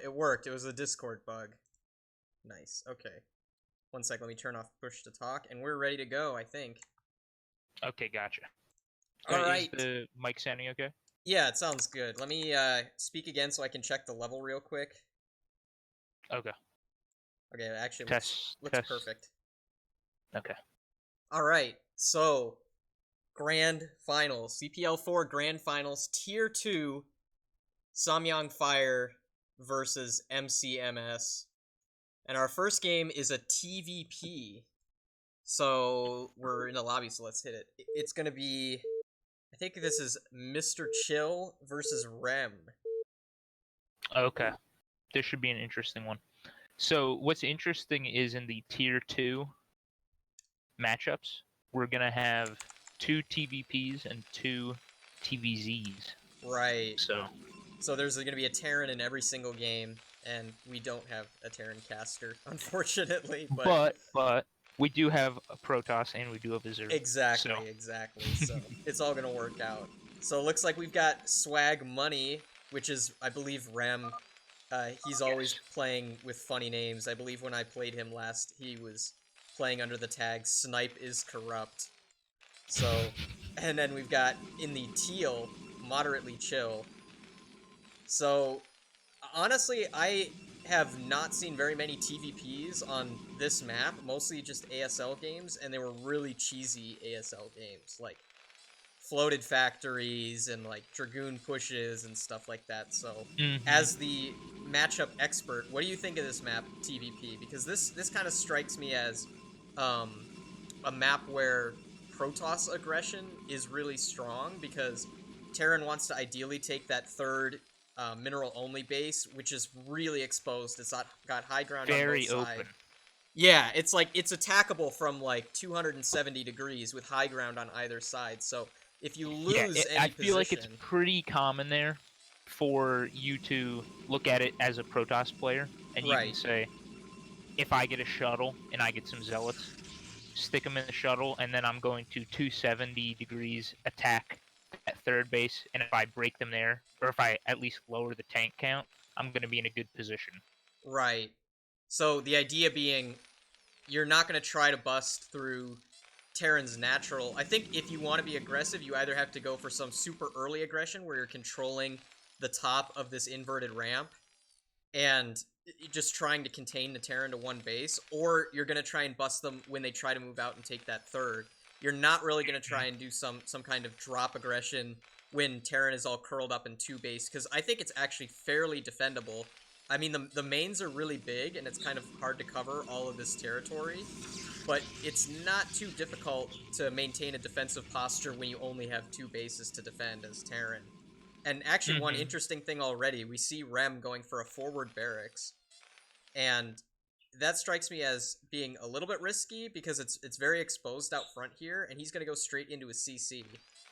It worked. It was a Discord bug. Nice. Okay. One sec. Let me turn off push to talk, and we're ready to go, I think. Okay, gotcha. All Is right. the mic sounding okay? Yeah, it sounds good. Let me speak again so I can check the level real quick. Okay. Okay, it actually Test, looks test. perfect. Okay. All right. So, Grand Finals, CPL 4 Grand Finals, Tier 2, Samyang Fire versus MCMS. And our first game is a TVP. So, we're in the lobby, so let's hit it. It's going to be, I think this is MrChill versus Rem. Okay. This should be an interesting one. So what's interesting is in the Tier 2 matchups, we're going to have 2 TVPs and 2 TVZs. Right. So there's going to be a Terran in every single game, and we don't have a Terran caster, unfortunately. But we do have a Protoss and we do have a Zerg. Exactly. So it's all going to work out. So it looks like we've got Swag Money, which is, I believe, Rem. He's always playing with funny names. I believe when I played him last, he was playing under the tag Snipe is Corrupt. So, and then we've got in the teal, Moderately Chill. So, honestly, I have not seen very many TVPs on this map, mostly just ASL games, and they were really cheesy ASL games, like floated factories and like Dragoon pushes and stuff like that. So, as the matchup expert, what do you think of this map, TVP? Because this kind of strikes me as um, a map where Protoss aggression is really strong because Terran wants to ideally take that third mineral only base, which is really exposed. It's got high ground on both sides. Yeah, it's like it's attackable from like 270 degrees with high ground on either side. So if you lose any I feel like it's pretty common there for you to look at it as a Protoss player, and you can say, if I get a shuttle and I get some zealots, stick them in the shuttle, and then I'm going to 270 degrees attack at third base, and if I break them there, or if I at least lower the tank count, I'm going to be in a good position. Right. So the idea being, you're not going to try to bust through Terran's natural. I think if you want to be aggressive, you either have to go for some super early aggression where you're controlling the top of this inverted ramp and just trying to contain the Terran to one base, or you're going to try and bust them when they try to move out and take that third. You're not really going to try and do some kind of drop aggression when Terran is all curled up in two base, because I think it's actually fairly defendable. I mean, the mains are really big, and it's kind of hard to cover all of this territory, but it's not too difficult to maintain a defensive posture when you only have two bases to defend as Terran. And actually, one interesting thing already, we see Rem going for a forward barracks, and that strikes me as being a little bit risky because it's very exposed out front here, and he's going to go straight into a CC.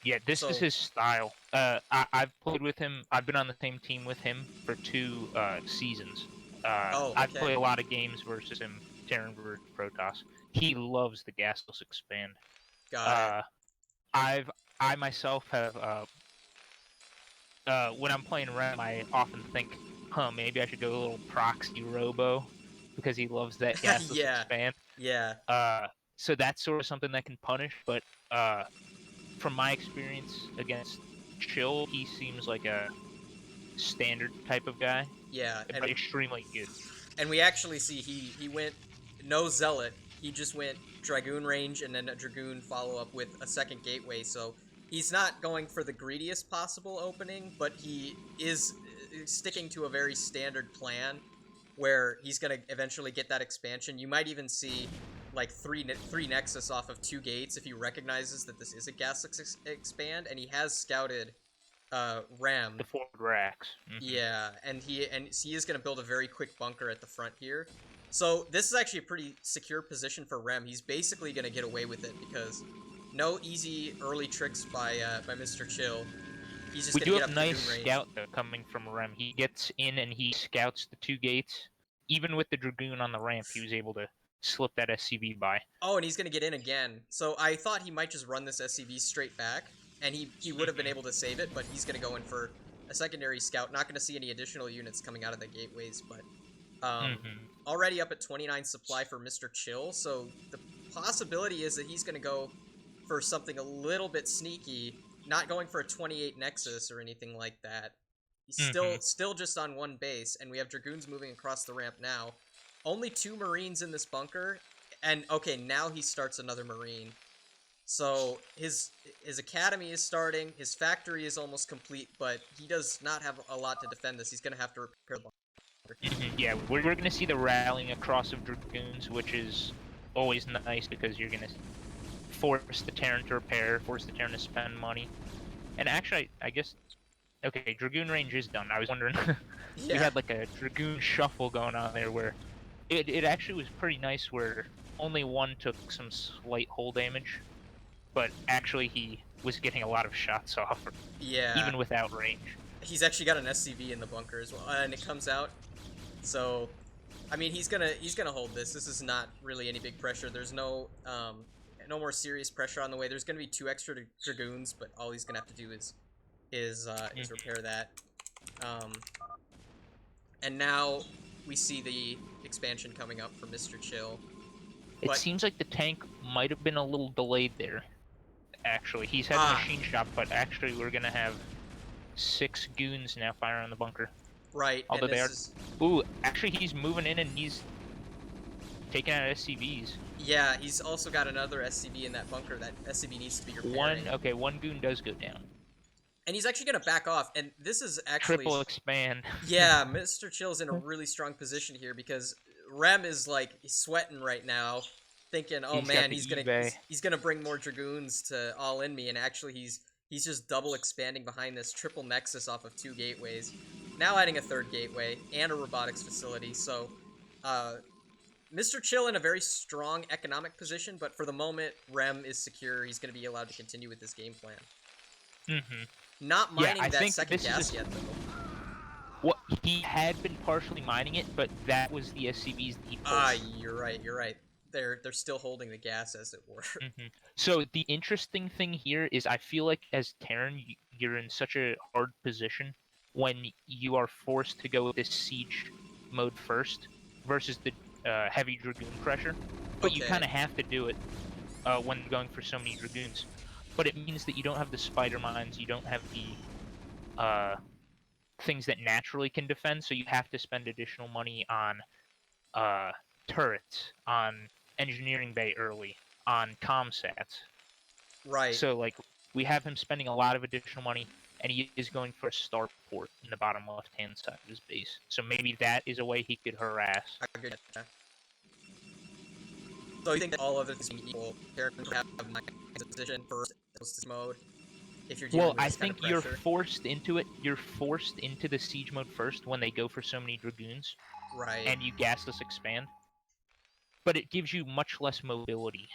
Yeah, this is his style. I've played with him. I've been on the same team with him for 2 seasons. I've played a lot of games versus him, Terran versus Protoss. He loves the gasless expand. Got it. I myself have when I'm playing Rem, I often think, maybe I should go a little proxy robo because he loves that gasless expand. Yeah. So that's sort of something that can punish, but from my experience against Chill, he seems like a standard type of guy. Yeah, but extremely good. And we actually see he went no zealot. He just went Dragoon range and then a Dragoon follow up with a second gateway. So he's not going for the greediest possible opening, but he is sticking to a very standard plan where he's going to eventually get that expansion. You might even see like three Nexus off of 2 gates if he recognizes that this is a gas expand, and he has scouted Ram. The forward racks. Yeah, and he is going to build a very quick bunker at the front here. So this is actually a pretty secure position for Rem. He's basically going to get away with it because no easy early tricks by MrChill. He's just we do get have up nice scout though coming from Rem. He gets in and he scouts the 2 gates. Even with the Dragoon on the ramp, he was able to slip that SCV by. Oh, and he's going to get in again. So I thought he might just run this SCV straight back, and he would have been able to save it, but he's going to go in for a secondary scout. Not going to see any additional units coming out of the gateways, but Mm-hmm. already up at 29 supply for MrChill, so the possibility is that he's going to go for something a little bit sneaky, not going for a 28 Nexus or anything like that. He's still just on one base, and we have Dragoons moving across the ramp now. Only 2 Marines in this bunker, and okay, now he starts another Marine. So his academy is starting, his factory is almost complete, but he does not have a lot to defend this. He's going to have to repair the bunker. Yeah, we're going to see the rallying across of Dragoons, which is always nice because you're going to force the Terran to repair, force the Terran to spend money. And actually, I guess, okay, Dragoon range is done. I was wondering, Yeah. we had like a Dragoon shuffle going on there where it actually was pretty nice where only one took some slight hull damage, but actually he was getting a lot of shots off, Yeah. even without range. He's actually got an SCV in the bunker as well, and it comes out. So, I mean, he's gonna hold this. This is not really any big pressure. There's no more serious pressure on the way. There's gonna be 2 extra Dragoons, but all he's gonna have to do is repair that. And now we see the expansion coming up for MrChill. It seems like the tank might have been a little delayed there. Actually, he's had a machine shop, but actually we're gonna have 6 goons now firing on the bunker. Right. Although and they are. is... Ooh, actually he's moving in and he's taking out SCVs. Yeah, he's also got another SCV in that bunker. That SCV needs to be repaired. One goon does go down. And he's actually going to back off, and this is actually... Triple expand. Yeah, MrChill's in a really strong position here, because Rem is, like, sweating right now, thinking, oh man, he's gonna bring more Dragoons to all-in me, and actually he's just double expanding behind this triple Nexus off of 2 gateways. Now adding a 3rd gateway, and a robotics facility, so... MrChill in a very strong economic position, but for the moment, Rem is secure. He's going to be allowed to continue with this game plan. Mm-hmm. Not mining that second gas yet, though. What he had been partially mining it, but that was the SCV's default. You're right. They're still holding the gas, as it were. Mm-hmm. So the interesting thing here is, I feel like as Terran, you're in such a hard position when you are forced to go with this siege mode first versus the heavy Dragoon pressure. But you kind of have to do it when going for so many Dragoons. But it means that you don't have the spider mines, you don't have the things that naturally can defend, so you have to spend additional money on turrets, on engineering bay early, on comsats. Right. So, like, we have him spending a lot of additional money, and he is going for a starport in the bottom left-hand side of his base. So maybe that is a way he could harass. So you think that all other things being equal, Terran would have my position first mode? If you're dealing with I this kind think of you're pressure? forced into it. You're forced into the siege mode first when they go for so many Dragoons. Right. And you gasless expand. But it gives you much less mobility.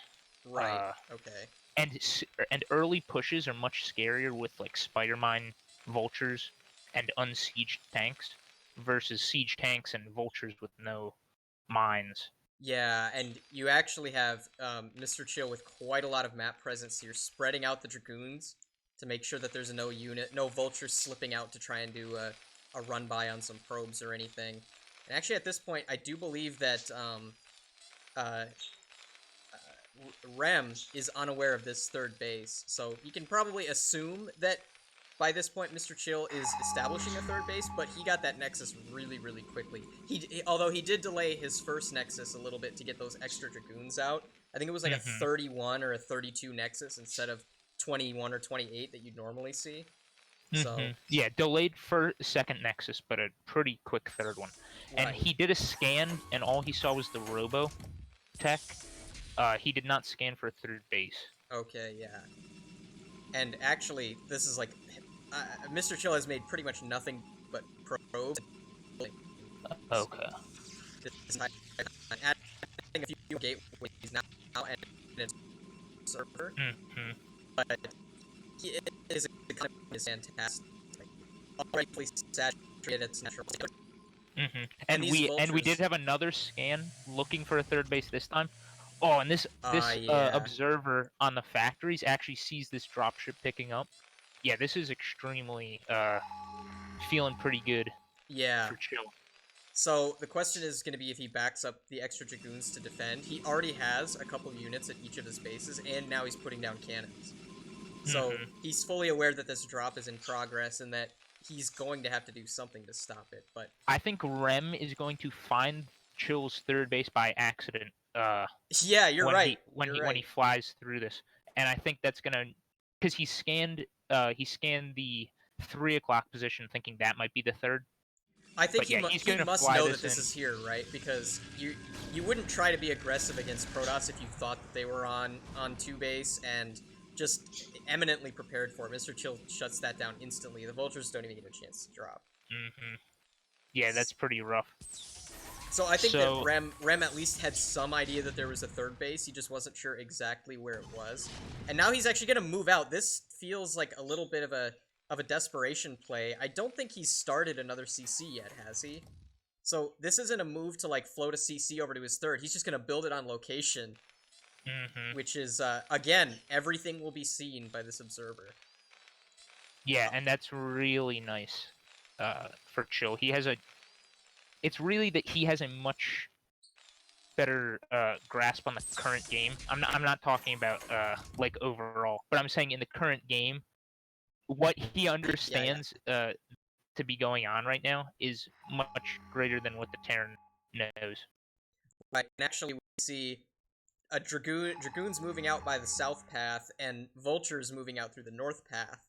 Right. Okay. And early pushes are much scarier with like spider mine vultures and unsieged tanks versus siege tanks and vultures with no mines. Yeah, and you actually have MrChill with quite a lot of map presence. You're spreading out the Dragoons to make sure that there's no vultures slipping out to try and do a run by on some probes or anything. And actually, at this point, I do believe that Rem is unaware of this 3rd base, so you can probably assume that by this point MrChill is establishing a 3rd base, but he got that Nexus really, really quickly. Although he did delay his first Nexus a little bit to get those extra Dragoons out. I think it was like a 31 or a 32 Nexus instead of 21 or 28 that you'd normally see. So yeah, delayed for 2nd Nexus, but a pretty quick 3rd one. And he did a scan, and all he saw was the Robo tech. He did not scan for a 3rd base. Okay, yeah. And actually, this is like... MrChill has made pretty much nothing but probes. Okay. Adding a few gateways now and it's server. But he is kind of fantastic. Already fully saturated its natural state. And we did have another scan looking for a 3rd base this time. Oh, and this observer on the factories actually sees this dropship picking up. Yeah, this is extremely feeling pretty good Yeah. for Chill. So the question is going to be if he backs up the extra Dragoons to defend. He already has a couple units at each of his bases, and now he's putting down cannons. So he's fully aware that this drop is in progress and that he's going to have to do something to stop it. But I think Rem is going to find Chill's third base by accident. Yeah, you're right. When he flies through this, and I think that's gonna, because he scanned the 3 o'clock position, thinking that might be the third. I think he must know that this is here, right? Because you wouldn't try to be aggressive against Protoss if you thought that they were on 2 base and just eminently prepared for it. MrChill shuts that down instantly. The Vultures don't even get a chance to drop. Yeah, that's pretty rough. So I think that Rem at least had some idea that there was a third base. He just wasn't sure exactly where it was. And now he's actually going to move out. This feels like a little bit of a desperation play. I don't think he's started another CC yet, has he? So this isn't a move to like float a CC over to his third. He's just going to build it on location. Which is, again, everything will be seen by this observer. Yeah, and that's really nice for Chill. It's really that he has a much better grasp on the current game. I'm not talking about like overall, but I'm saying in the current game, what he understands to be going on right now is much greater than what the Terran knows. Right, and actually we see a Dragoons moving out by the south path and Vultures moving out through the north path.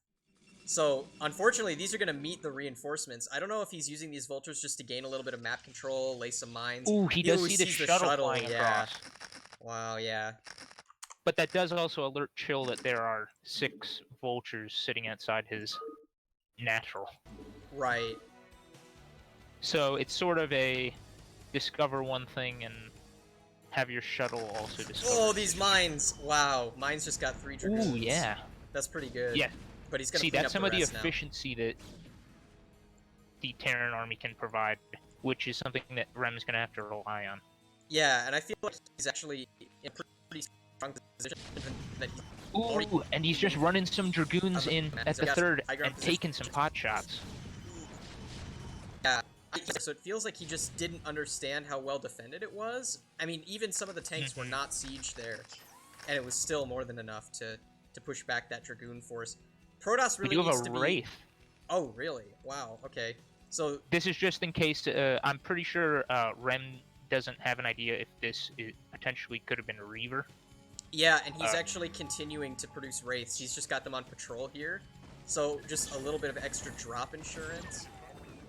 So, unfortunately, these are going to meet the reinforcements. I don't know if he's using these Vultures just to gain a little bit of map control, lay some mines. Ooh, he does see the shuttle flying across. Wow, yeah. But that does also alert Chill that there are 6 Vultures sitting outside his natural. Right. So it's sort of a discover one thing and have your shuttle also discover. Oh, these mines! Wow, mines just got 3 Dragoons. Ooh, yeah. That's pretty good. Yeah. But he's gonna see, clean that's up some of the rest efficiency that the Terran army can provide, which is something that Rem's gonna have to rely on. Yeah, and I feel like he's actually in a pretty strong position. That Ooh, and he's just running some Dragoons in at the third and taking some pot shots. Yeah, so it feels like he just didn't understand how well defended it was. I mean, even some of the tanks were not sieged there, and it was still more than enough to push back that Dragoon force. Protoss really needs to be... Wraith. Oh, really? Wow, okay. So this is just in case, I'm pretty sure Rem doesn't have an idea if this potentially could have been a Reaver. Yeah, and he's actually continuing to produce Wraiths. He's just got them on patrol here. So just a little bit of extra drop insurance.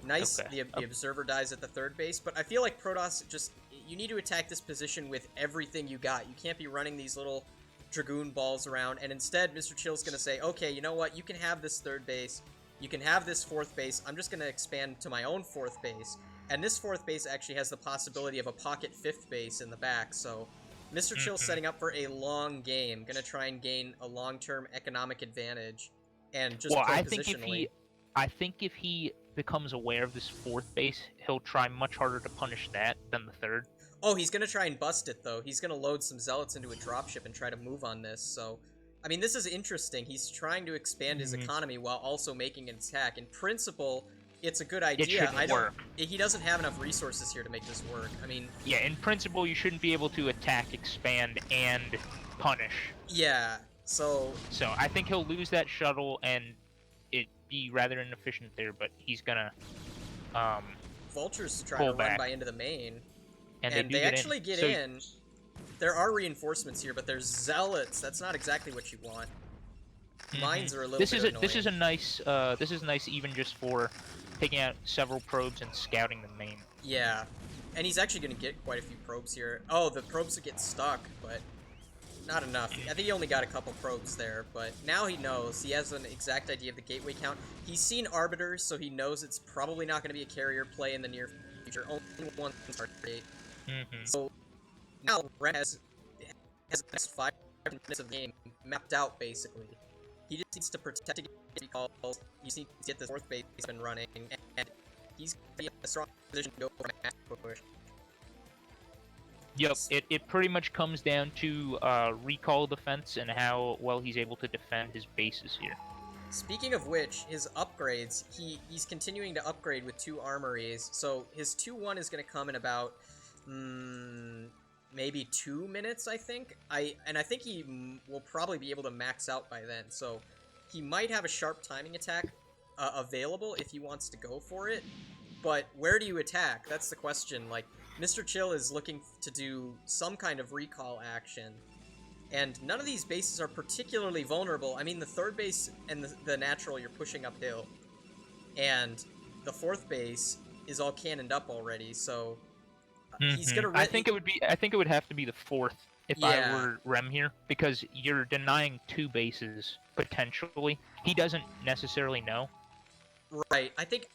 Nice, the Observer dies at the third base, but I feel like Protoss just... You need to attack this position with everything you got. You can't be running these little Dragoon balls around, and instead MrChill's gonna say, okay, you know what, you can have this third base, you can have this fourth base, I'm just gonna expand to my own fourth base, and this fourth base actually has the possibility of a pocket fifth base in the back, so MrChill's setting up for a long game, gonna try and gain a long-term economic advantage, and just play positionally. I think if he becomes aware of this fourth base, he'll try much harder to punish that than the third. Oh, he's gonna try and bust it, though. He's gonna load some Zealots into a dropship and try to move on this, so... I mean, this is interesting. He's trying to expand his economy while also making an attack. In principle, it's a good idea. He doesn't have enough resources here to make this work. I mean... Yeah, in principle, you shouldn't be able to attack, expand, and punish. Yeah, so... So, I think he'll lose that shuttle, and it be rather inefficient there, but he's gonna, Vultures try to run by into the main. And they actually get in. There are reinforcements here, but there's Zealots. That's not exactly what you want. Mines are a little bit annoying. This is nice even just for taking out several probes and scouting the main. Yeah. And he's actually going to get quite a few probes here. Oh, the probes get stuck, but not enough. I think he only got a couple probes there, but now he knows. He has an exact idea of the gateway count. He's seen Arbiters, so he knows it's probably not going to be a carrier play in the near future. Only one target. So now Rem has the next 5 minutes of the game mapped out, basically. He just needs to protect against recalls. He just needs to get this fourth base up and running, and he's going to be in a strong position to go for a mass push. Yep, it pretty much comes down to recall defense and how well he's able to defend his bases here. Speaking of which, his upgrades, he's continuing to upgrade with 2 armories. So his 2-1 is going to come in about maybe 2 minutes, I think. I think he will probably be able to max out by then. So he might have a sharp timing attack available if he wants to go for it. But where do you attack? That's the question. Like, MrChill is looking to do some kind of recall action. And none of these bases are particularly vulnerable. I mean, the 3rd base and the natural, you're pushing uphill. And the 4th base is all cannoned up already, so he's gonna... I think it would have to be the 4th if I were Rem here, because you're denying 2 bases, potentially. He doesn't necessarily know. Right. I think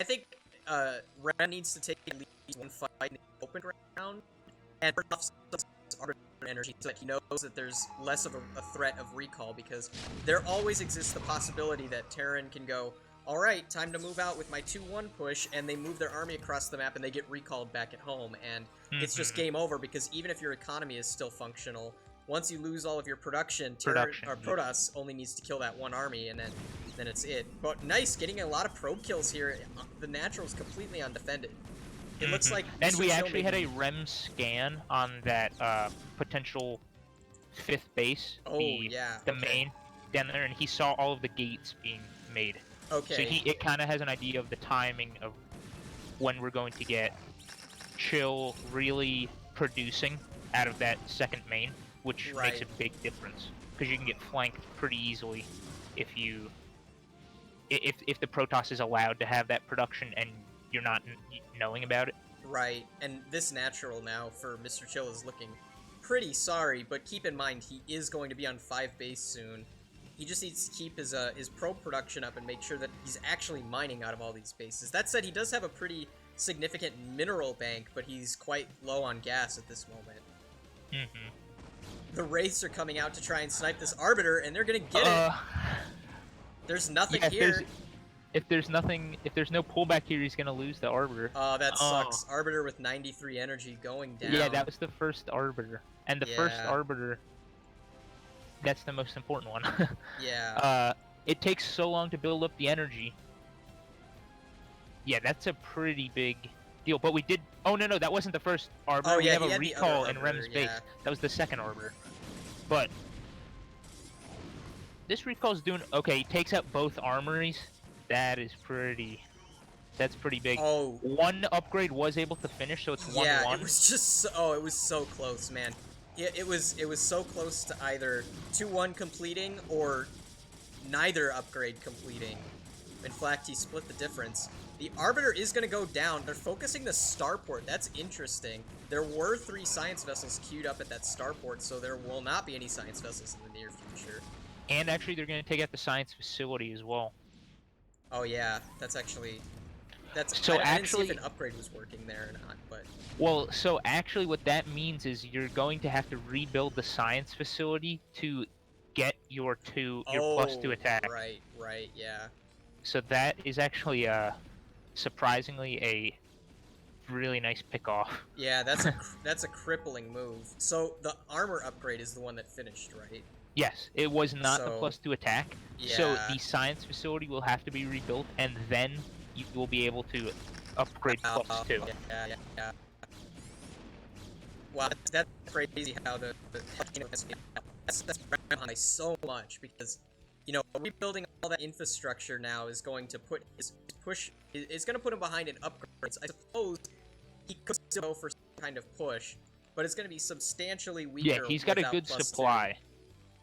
Rem needs to take at least 1 fight in the open round, and burn off some arbiter energy so that he knows that there's less of a threat of recall, because there always exists the possibility that Terran can go, alright, time to move out with my 2-1 push, and they move their army across the map and they get recalled back at home, and it's just game over, because even if your economy is still functional, once you lose all of your production, Protoss only needs to kill that 1 army, and then it's it. But nice, getting a lot of probe kills here. The natural's completely undefended. It looks like... And we actually had a REM scan on that potential 5th base. The main down there, and he saw all of the gates being made. Okay. So it kind of has an idea of the timing of when we're going to get Chill really producing out of that 2nd main, which makes a big difference, because you can get flanked pretty easily if the Protoss is allowed to have that production and you're not knowing about it. Right, and this natural now for MrChill is looking pretty sorry, but keep in mind he is going to be on 5 base soon. He just needs to keep his probe production up and make sure that he's actually mining out of all these bases. That said, he does have a pretty significant mineral bank, but he's quite low on gas at this moment. The Wraiths are coming out to try and snipe this Arbiter, and they're gonna get it! There's nothing here. If there's no pullback here, he's gonna lose the Arbiter. Oh, that sucks. Arbiter with 93 energy going down. Yeah, that was the first Arbiter. And the first Arbiter, that's the most important one. Yeah. It takes so long to build up the energy. Yeah, that's a pretty big deal. But we did... Oh, no, that wasn't the first Arbiter. Oh, yeah, we have a recall in Rem's base. That was the 2nd Arbiter. But this recall's doing... Okay, he takes out both armories. That's pretty big. Oh. 1 upgrade was able to finish, so it's 1-1. Yeah, it was just it was so close, man. It was so close to either 2-1 completing or neither upgrade completing. In fact, he split the difference. The Arbiter is going to go down. They're focusing the starport. That's interesting. There were 3 science vessels queued up at that starport, so there will not be any science vessels in the near future. And actually, they're going to take out the science facility as well. Oh yeah, that's actually... So I didn't see if an upgrade was working there or not, but... Well, so actually what that means is you're going to have to rebuild the science facility to get your +2 attack. Right, yeah. So that is actually surprisingly a really nice pick-off. Yeah, that's a crippling move. So the armor upgrade is the one that finished, right? Yes, it was not the +2 attack. Yeah. So the science facility will have to be rebuilt, and then you will be able to upgrade +2. Yeah. Wow, that's crazy how that's by so much, because rebuilding all that infrastructure now is going to put it's going to put him behind in upgrades. I suppose he could still go for some kind of push, but it's going to be substantially weaker. Yeah, he's got a good supply.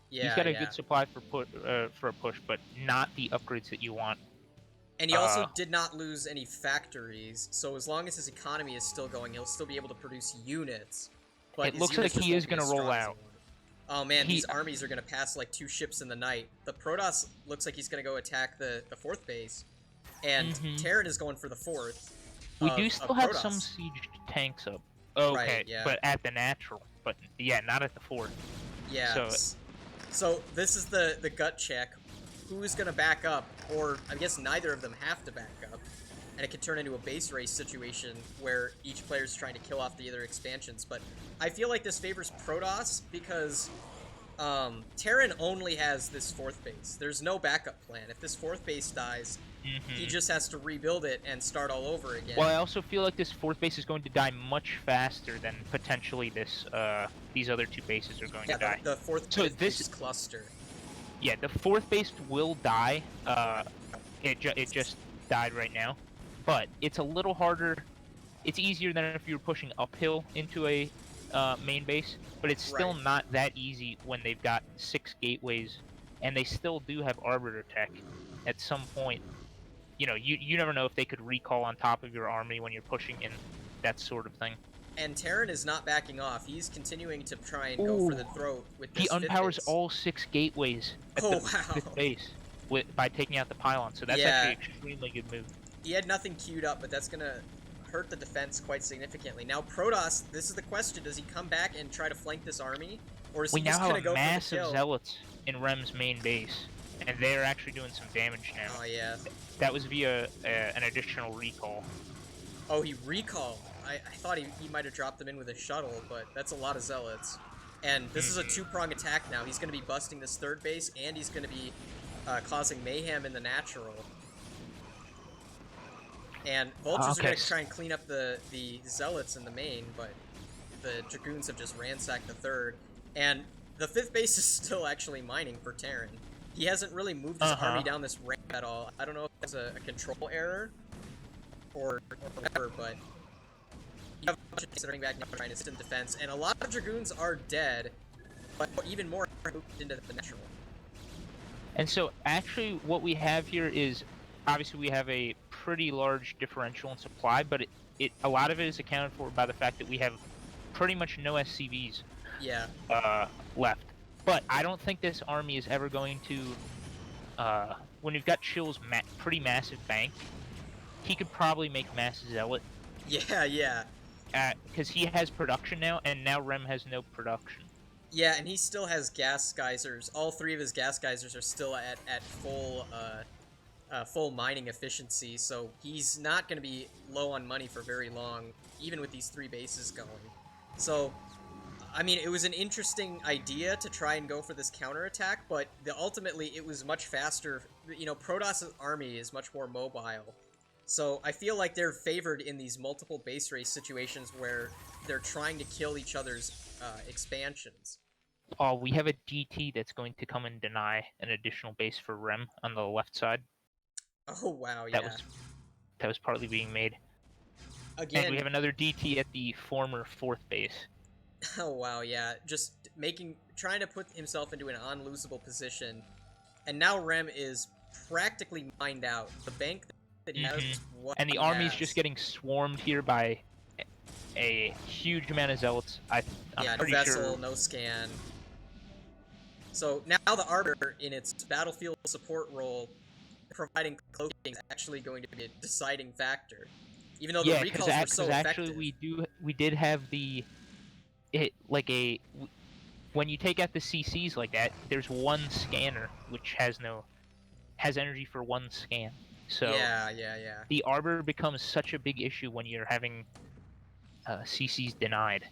Yeah, he's got a good supply for a push, but not the upgrades that you want. And he also did not lose any factories, so as long as his economy is still going, he'll still be able to produce units. But it looks like he is going to roll out. Oh man, these armies are going to pass like 2 ships in the night. The Protoss looks like he's going to go attack the 4th base, and Terran is going for the 4th. We do still have some siege tanks up. Okay, right, yeah. But at the natural. But yeah, not at the 4th. Yeah. So this is the gut check. Who's going to back up? Or I guess neither of them have to back up. And it could turn into a base race situation where each player is trying to kill off the other expansions. But I feel like this favors Protoss because Terran only has this 4th base. There's no backup plan. If this 4th base dies, he just has to rebuild it and start all over again. Well, I also feel like this 4th base is going to die much faster than potentially these other 2 bases are going to die. The 4th base cluster. Yeah, the 4th base will die. It just died right now, but it's a little harder. It's easier than if you were pushing uphill into a main base, but it's still not that easy when they've got 6 gateways, and they still do have Arbiter tech. At some point, you know, you never know if they could recall on top of your army when you're pushing in, that sort of thing. And Terran is not backing off. He's continuing to try and go for the throat with this He unpowers base. all 6 gateways at the 5th base by taking out the pylon, so that's actually an extremely good move. He had nothing queued up, but that's going to hurt the defense quite significantly. Now, Protoss, this is the question. Does he come back and try to flank this army? Or is he just going to go for the kill? We now have massive zealots in Rem's main base, and they're actually doing some damage now. Oh, yeah. That was via an additional recall. Oh, he recalled. I thought he might have dropped them in with a shuttle, but that's a lot of zealots. And this is a 2-prong attack now. He's going to be busting this 3rd base, and he's going to be causing mayhem in the natural. And Vultures are going to try and clean up the zealots in the main, but the Dragoons have just ransacked the 3rd. And the 5th base is still actually mining for Terran. He hasn't really moved his army down this ramp at all. I don't know if that's a control error or whatever, but you have a bunch of considering back now trying to sit in defense, and a lot of Dragoons are dead, but even more moved into the natural. And so actually what we have here is, obviously we have a pretty large differential in supply, but a lot of it is accounted for by the fact that we have pretty much no SCVs left. But I don't think this army is ever going to, when you've got Chill's pretty massive bank, he could probably make mass zealot. Yeah. Because he has production now, and now Rem has no production. Yeah, and he still has gas geysers. All 3 of his gas geysers are still at full mining efficiency, so he's not going to be low on money for very long, even with these 3 bases going. So, I mean, it was an interesting idea to try and go for this counterattack, but ultimately it was much faster. You know, Protoss' army is much more mobile. So I feel like they're favored in these multiple base race situations where they're trying to kill each other's expansions. Oh, we have a DT that's going to come and deny an additional base for Rem on the left side. Oh, wow, yeah. That was partly being made. Again, and we have another DT at the former 4th base. Oh, wow, yeah. Just trying to put himself into an unlosable position. And now Rem is practically mined out. The bank that he has is what and the army's just getting swarmed here by a huge amount of zealots. I'm pretty no vessel, sure. No scan. So now the Arbiter, in its battlefield support role, providing cloaking is actually going to be a deciding factor. Even though the recalls were so effective. Actually we did have when you take out the CCs like that, there's 1 scanner which has energy for 1 scan. So yeah. The Arbiter becomes such a big issue when you're having CCs denied.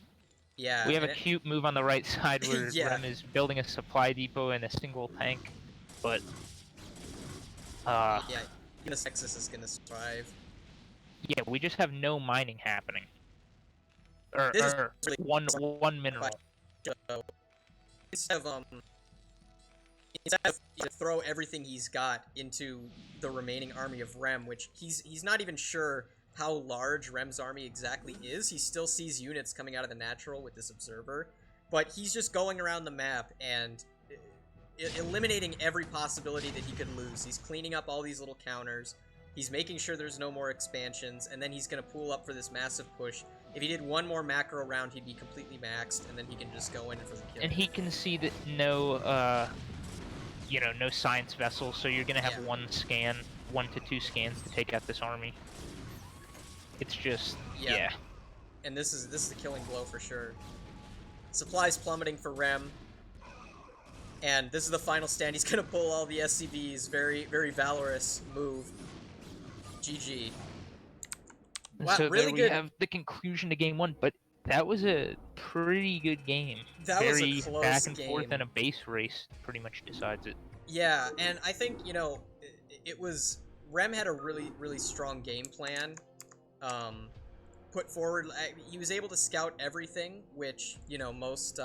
Yeah. We have a cute move on the right side where Rem is building a supply depot and a single tank, but yeah, even the Sexus is gonna survive. Yeah, we just have no mining happening. One mineral. Instead of throw everything he's got into the remaining army of Rem, which he's not even sure how large Rem's army exactly is. He still sees units coming out of the natural with this observer, but he's just going around the map and eliminating every possibility that he could lose. He's cleaning up all these little counters. He's making sure there's no more expansions, and then he's going to pool up for this massive push. If he did one more macro round, he'd be completely maxed, and then he can just go in for the kill. And he can see that no science vessels, so you're going to have 1 to 2 scans to take out this army. It's just, yeah. And this is the killing blow for sure. Supplies plummeting for Rem. And this is the final stand. He's going to pull all the SCVs. Very, very valorous move. GG. Wow, so really good. We have the conclusion to game 1, but That was a pretty good game. That was a Very back close and forth, game. and a base race pretty much decides it. Yeah, and I think, it was Rem had a really strong game plan um put forward. He was able to scout everything, which, most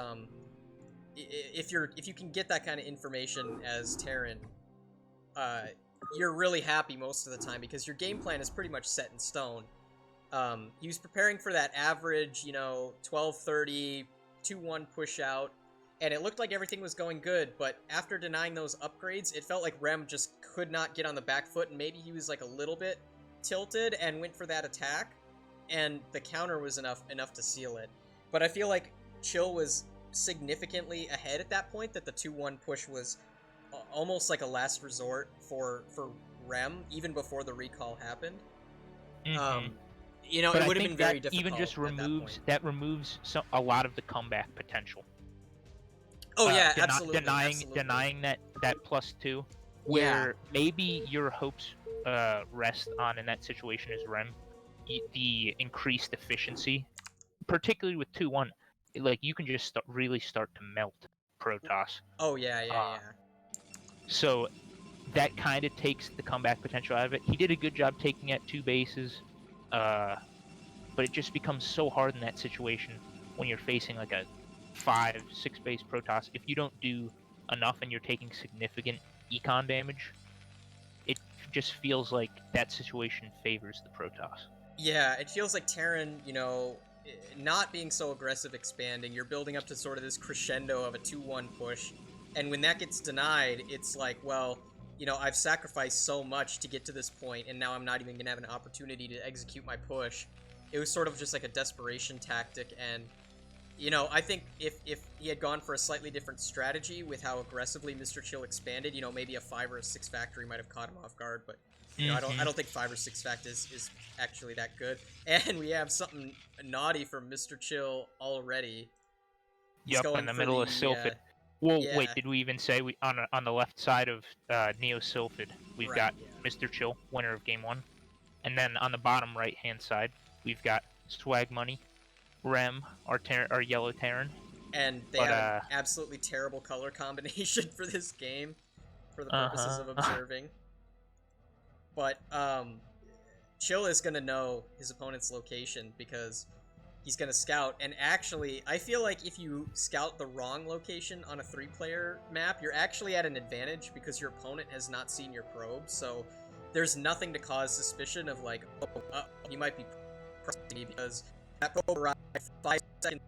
if you can get that kind of information as Terran, uh you're really happy most of the time because your game plan is pretty much set in stone. He was preparing for that average, 12:30 2-1 push out, and it looked like everything was going good, but after denying those upgrades, it felt like Rem just could not get on the back foot, and maybe he was like a little bit tilted and went for that attack, and the counter was enough to seal it. But I feel like Chill was significantly ahead at that point, that the 2-1 push was almost like a last resort for Rem, even before the recall happened. Mm-hmm. It would have been very difficult. Even just removes a lot of the comeback potential. Oh yeah, absolutely. Denying that +2, where maybe your hopes rest on in that situation is Rem, the increased efficiency, particularly with 2-1. Like, you can just really start to melt Protoss. Oh yeah. So that kind of takes the comeback potential out of it. He did a good job taking out 2 bases, but it just becomes so hard in that situation when you're facing like a 5-6 base Protoss. If you don't do enough and you're taking significant econ damage, it just feels like that situation favors the Protoss. Yeah, it feels like Terran, not being so aggressive expanding, you're building up to sort of this crescendo of a 2-1 push, and when that gets denied, it's like, well, I've sacrificed so much to get to this point, and now I'm not even gonna have an opportunity to execute my push. It was sort of just like a desperation tactic, and I think if he had gone for a slightly different strategy with how aggressively MrChill expanded, maybe a 5 or a 6 factory might have caught him off guard, but I don't think 5 or 6 fact is actually that good. And we have something naughty from MrChill already. He's in the middle of Sylphid. Well, yeah. Wait, did we even say we on the left side of Neo Sylphid, we've got MrChill, winner of game 1, and then on the bottom right hand side, we've got Swag Money, Rem, our yellow Terran. And they have an absolutely terrible color combination for this game, for the purposes of observing. But Chill is gonna know his opponent's location because he's gonna scout. And actually, I feel like if you scout the wrong location on a 3-player map, you're actually at an advantage because your opponent has not seen your probe. So there's nothing to cause suspicion of like, you might be pressing me because that probe arrived 5 seconds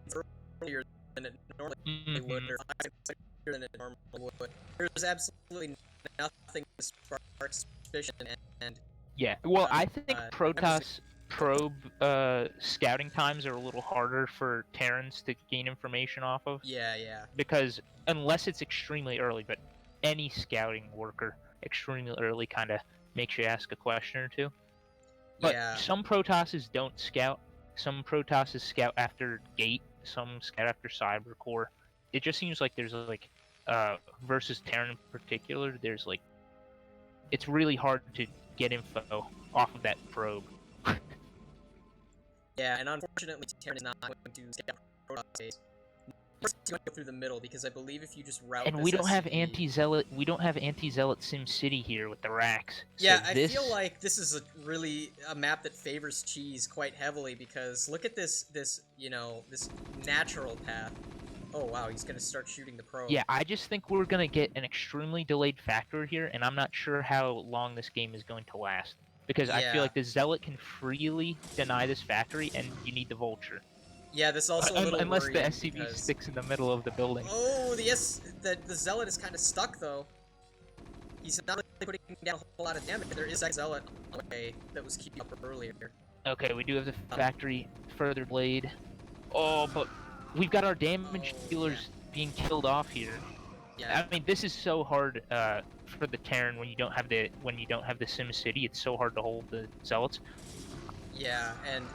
earlier than it normally would, or 5 seconds earlier than it normally would. There's absolutely nothing to spark suspicion, and yeah, well, I think Protoss probe scouting times are a little harder for Terrans to gain information off of. Yeah. Because unless it's extremely early, but any scouting worker extremely early kind of makes you ask a question or two. But some Protosses don't scout. Some Protosses scout after gate. Some scout after cyber core. It just seems like there's like versus Terran in particular, there's like it's really hard to get info off of that probe. Yeah, and unfortunately, Terran is not going to scout Protoss. First, to go through the middle because I believe if you just route. And we don't have anti-zealot. We don't have anti-zealot Sim City here with the racks. Yeah, so I feel like this is a map that favors cheese quite heavily because look at this this natural path. Oh wow, he's gonna start shooting the probe. Yeah, I just think we're gonna get an extremely delayed factor here, and I'm not sure how long this game is going to last because I feel like the zealot can freely deny this factory, and you need the vulture. Yeah, this also a little unless the worrying SCV because... sticks in the middle of the building. Oh, the zealot is kind of stuck though. He's not really putting down a whole lot of damage. There is a zealot on the way that was keeping up earlier. Okay, we do have the factory further delayed. Oh, but we've got our damage dealers being killed off here. Yeah. I mean, this is so hard for the Terran when you don't have the Sim City. It's so hard to hold the zealots. Yeah, and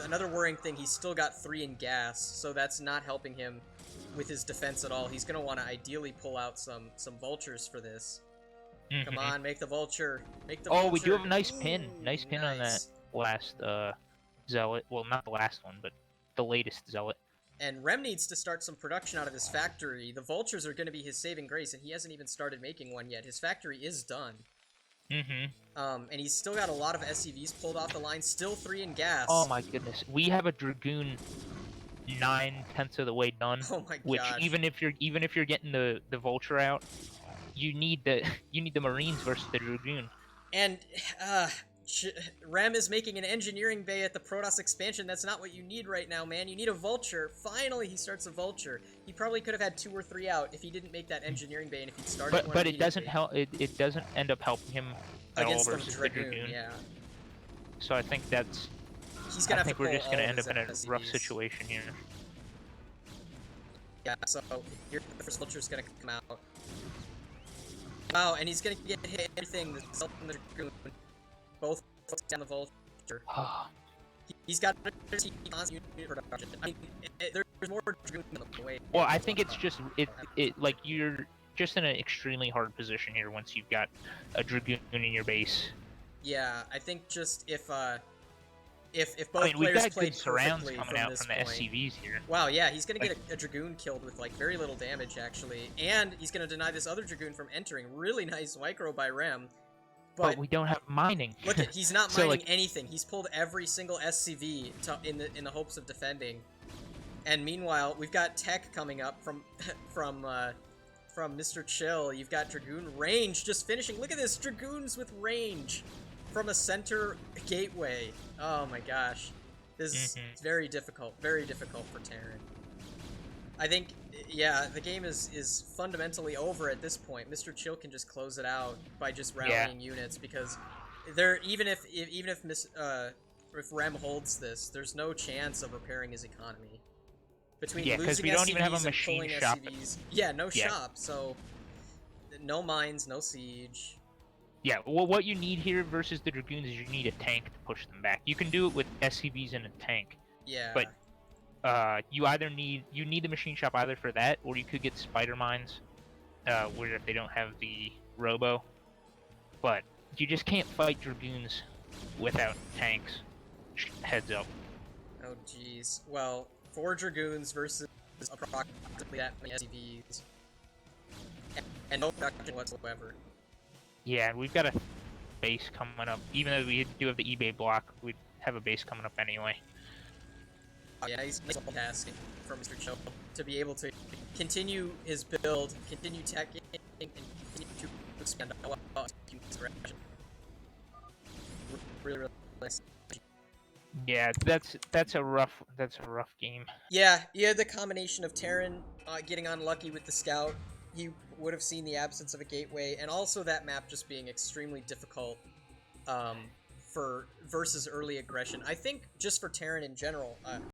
another worrying thing, he's still got 3 in gas, so that's not helping him with his defense at all. He's gonna want to ideally pull out some vultures for this. Come on, make the vulture. Make the vulture. Oh, we do have a nice pin. Nice pin on that last zealot. Well, not the last one, but the latest zealot. And Rem needs to start some production out of his factory. The vultures are going to be his saving grace, and he hasn't even started making one yet. His factory is done. And he's still got a lot of SCVs pulled off the line. Still 3 in gas. Oh my goodness, we have a Dragoon 9/10 of the way done. Oh my gosh. Which even if you're getting the vulture out, you need the Marines versus the Dragoon. And Rem is making an engineering bay at the Protoss expansion. That's not what you need right now, man. You need a vulture. Finally, he starts a vulture. He probably could have had 2 or 3 out if he didn't make that engineering bay, and if he'd started. But it doesn't help. It doesn't end up helping him at all versus the Dragoon. Yeah. So I think that's. He's gonna. I think we're just gonna end up in a rough situation here. Yeah. So here the first vulture's gonna come out. Wow, and he's gonna get hit everything. The Zealot and the Dragoon, both down the vulture. He's got constant unit production. I mean, there's more Dragoon on the way. Well, I think it's just like you're just in an extremely hard position here once you've got a Dragoon in your base. Yeah, I think just if both we've players got played good surrounds perfectly coming out this from the point. SCVs here. Wow, yeah, he's gonna get a Dragoon killed with like very little damage actually, and he's gonna deny this other Dragoon from entering. Really nice micro by Rem. But we don't have mining. Look at, he's not So, mining anything. He's pulled every single SCV in the hopes of defending. And meanwhile, we've got tech coming up from MrChill. You've got Dragoon range just finishing. Look at this, Dragoons with range from a center gateway. Oh my gosh, this is very difficult for Terran. I think, yeah, the game is fundamentally over at this point. MrChill can just close it out by just rallying units, because even if Rem holds this, there's no chance of repairing his economy. Between because we losing don't even have a SCVs and machine pulling shop. SCVs, yeah, no shop, so no mines, no siege. Yeah, well, what you need here versus the Dragoons is you need a tank to push them back. You can do it with SCVs and a tank. Yeah. But you need the machine shop either for that, or you could get spider mines, where if they don't have the robo. But you just can't fight Dragoons without tanks. Heads up. Oh jeez. Well, 4 Dragoons versus approximately that many SCVs. And no production whatsoever. Yeah, we've got a base coming up. Even though we do have the eBay block, we'd have a base coming up anyway. Yeah, he's multitasking for MrChill to be able to continue his build, continue teching, and continue to expand out really nice. Yeah, that's a rough game. Yeah, the combination of Terran getting unlucky with the scout, he would have seen the absence of a gateway, and also that map just being extremely difficult versus early aggression. I think just for Terran in general,